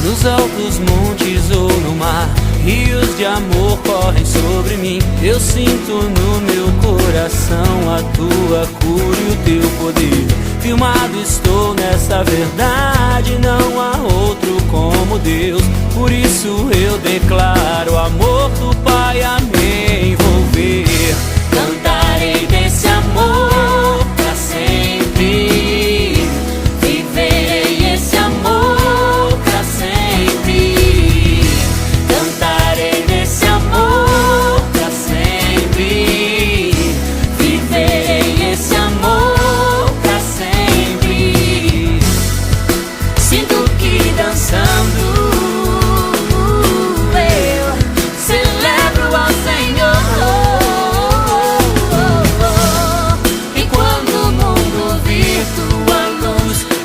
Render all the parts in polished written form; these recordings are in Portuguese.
nos altos montes ou no mar, rios de amor correm sobre mim. Eu sinto no meu coração a tua cura e o teu poder. Firmado estou nessa verdade, não há outro como Deus. Por isso eu declaro o amor do Pai a me envolver. Cantarei desse amor pra sempre, viverei esse amor pra sempre. Cantarei desse amor pra sempre, viverei esse amor pra sempre. Sinto que dançando eu celebro ao Senhor.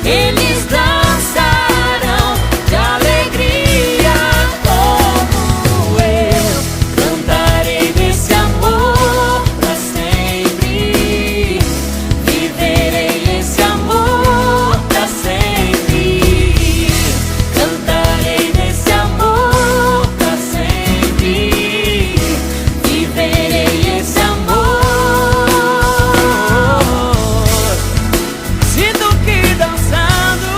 Eles dançarão de alegria como eu. Cantarei desse amor pra sempre, viverei esse amor pra sempre. Cantarei desse amor pra sempre, viverei esse amor. Sinto que dançando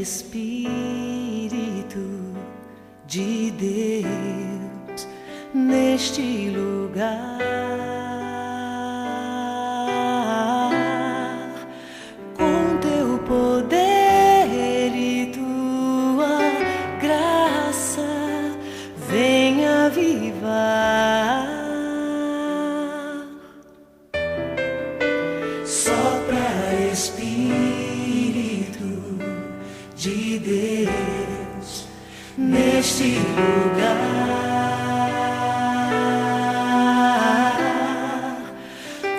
Espírito de Deus neste lugar, com teu poder e tua graça, venha avivar. Sopra Espírito de Deus neste lugar,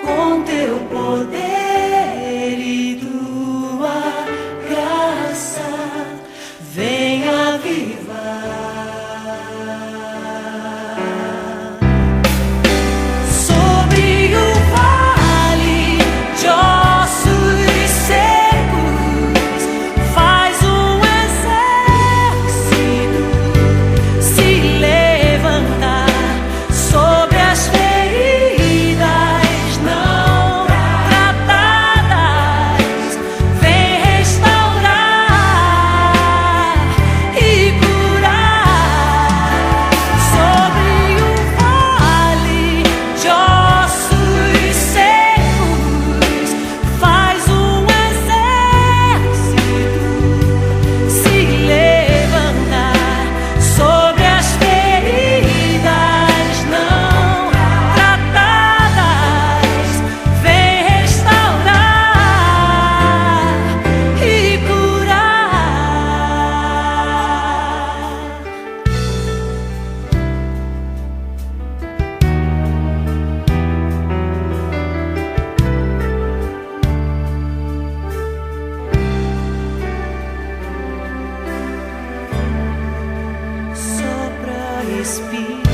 com teu poder e tua graça, venha avivar. Sobre o vale de ossos secos faz um exército se levantar. Sobre as feridas não tratadas, vem restaurar e curar. Sobre o vale de ossos secos faz um exército se levantar. Sobre as feridas não tratadas, vem restaurar e curar. Sopra Espírito